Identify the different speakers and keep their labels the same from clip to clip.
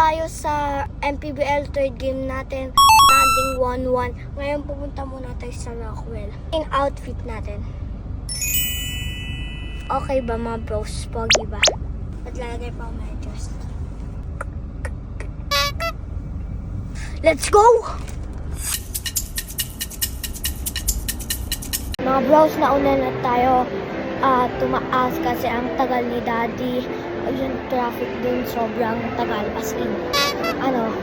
Speaker 1: tayo sa MPBL third game natin. Standing 1-1. Ngayon pupunta muna tayo sa Rockwell. Yung outfit natin. Okay ba mga bros? Pogi ba? At lalagay pa ako may adjust. Let's go! Mga bros, nauna na tayo tumaas kasi ang tagal ni Daddy. Yung traffic dun sobrang tagal. As in,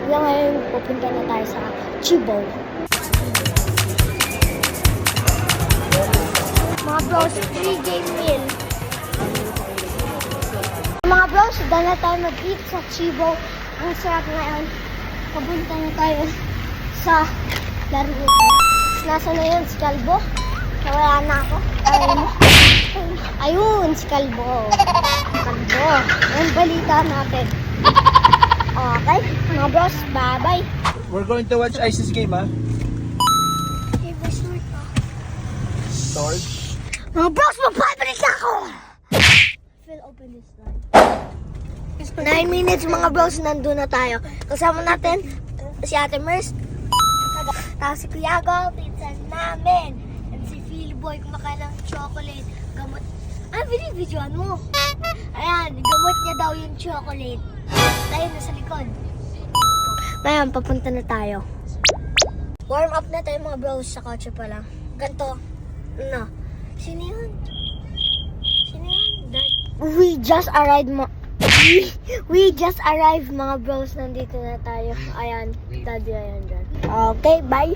Speaker 1: ngayon pupunta na tayo sa Chibo. Mga bros, 3 game meal. Mga bros, dahil na tayo mag-eat sa Chibo. Ang sarap ngayon. Papunta na tayo sa laro. Nasa na yun, si Kalbo? Nawala na ako. Ayun, si Kalbo. Kalbo. Yung balita natin. Okay, mga bros, bye-bye.
Speaker 2: We're going to watch ISIS game, ha?
Speaker 1: Hey, short ka.
Speaker 2: Sword?
Speaker 1: Mga bros, magpapalik na ako! Phil, open this line. 9 minutes mga bros, nandun na tayo. Kasama natin si Ate Merce. Tapos si Kuya Go, pinsan namin. And si Phil Boy, kumakain ng chocolate. Gamot. Binibidyoan mo. Ayan, gamot niya daw yung chocolate. Tayo na sa likod. Ngayon, papunta na tayo. Warm up na tayo mga bros, sa kotse pa lang. Ganto. No. Sino yun? Dad? We just arrived mga bros. Nandito na tayo. Ayan. Daddy, ayan dyan. Okay, bye.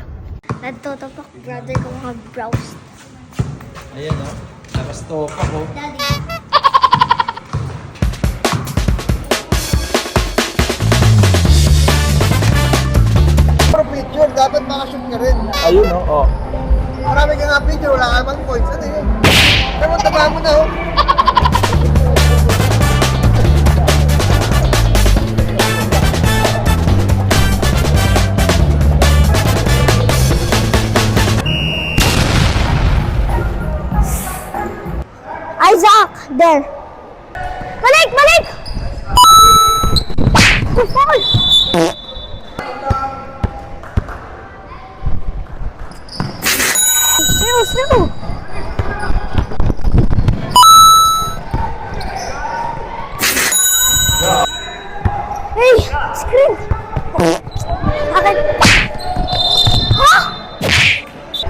Speaker 1: Nagtotopak brother ko mga bros.
Speaker 2: Ayan, ha? Nakastop ako.
Speaker 1: Daddy.
Speaker 3: Pero picture, dapat makashoot ka rin.
Speaker 2: Ayun, oh.
Speaker 3: Marami ka nga picture, wala ka naman points. Ano yun? Ewan, taba mo na, oh.
Speaker 1: Isaac! There! Balik! Fall! Slow! Hey! Screen! Okay. Ha?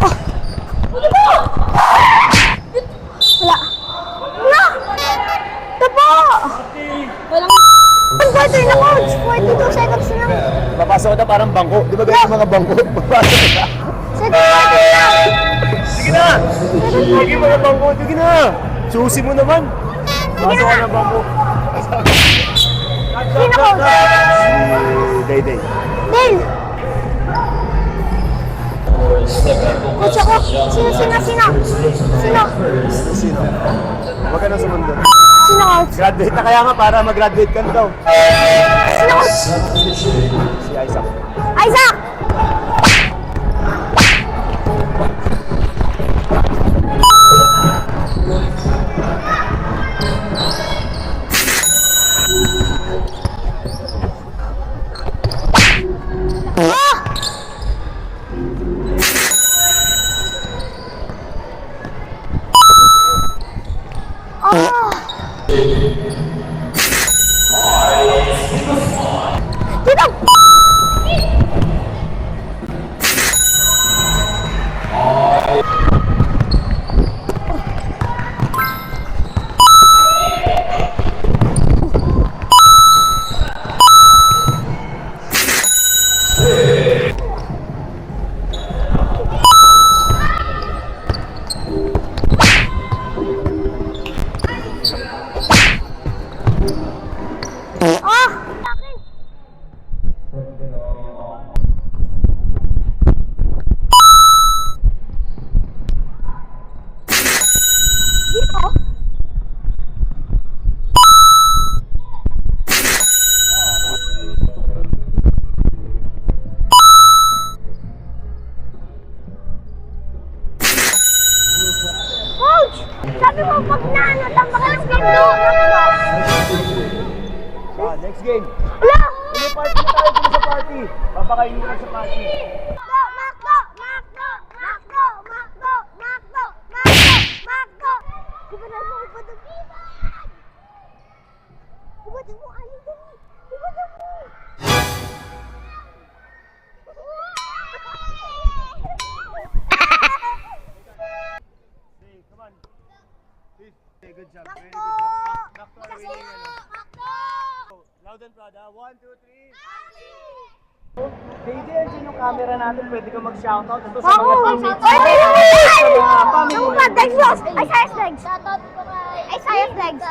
Speaker 1: Oh! Wala! Tapa! Walang... Ang quarter na coach! 42 seconds na lang.
Speaker 2: Papasok na parang bangko. Di ba ganyan mga bangko? Papasok na.
Speaker 1: Second quarter na!
Speaker 2: Sige na! Sige mga bangko. Sige na! Susi mo naman. Pasok ka ng bangko.
Speaker 1: Sino coach?
Speaker 2: Day.
Speaker 1: Dale! Coach ako! Sino?
Speaker 2: Sino? Huwag ka na sumunod.
Speaker 1: Sino coach?
Speaker 2: Graduate na kaya nga para mag-graduate ka na daw.
Speaker 1: Sino coach?
Speaker 2: Si Isaac.
Speaker 1: Isaac! Sabi mo, pag naano, tambakan ng game doon.
Speaker 2: Next game.
Speaker 1: Wala!
Speaker 2: party na tayo, dun sa party. Papakainin ka sa party.
Speaker 1: Makdo! Makdo! Makdo! Makdo! Makdo! Makdo! Makdo! Ibadan mo! Ibadan mo! Ibadan mo! Aling dali! Ibadan mo!
Speaker 2: Hey, come on. Hey, good job. Very good
Speaker 1: Makdo!
Speaker 2: job. Back to our
Speaker 1: Makdo!
Speaker 2: winning.
Speaker 1: Makdo!
Speaker 2: Loud and proud, ha? 1, 2, 3.
Speaker 3: JJ, andyan yung camera natin. Pwede ka mag-shoutout. Ito sa
Speaker 1: Wow!
Speaker 3: mga teammates.
Speaker 1: Ay,
Speaker 3: family
Speaker 1: ano ba? Legs lost! Ay, Sayas legs! Ay, Sayas legs!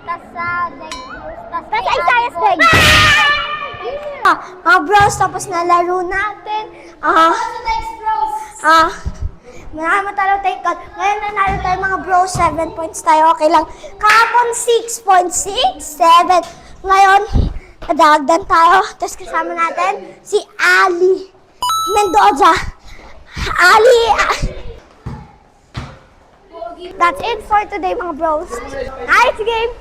Speaker 1: Tas sa legs. Tas ay, Sayas legs! Mga bros, tapos na laro natin. Marami tayo take out. Ngayon nanalo tayo mga bros, 7 points tayo. Okay lang. Kahapon 6.6, 7. Ngayon, nadagdan tayo. Tapos kasama natin si Ali Mendoza. Ali! That's it for today mga bros. Nice game!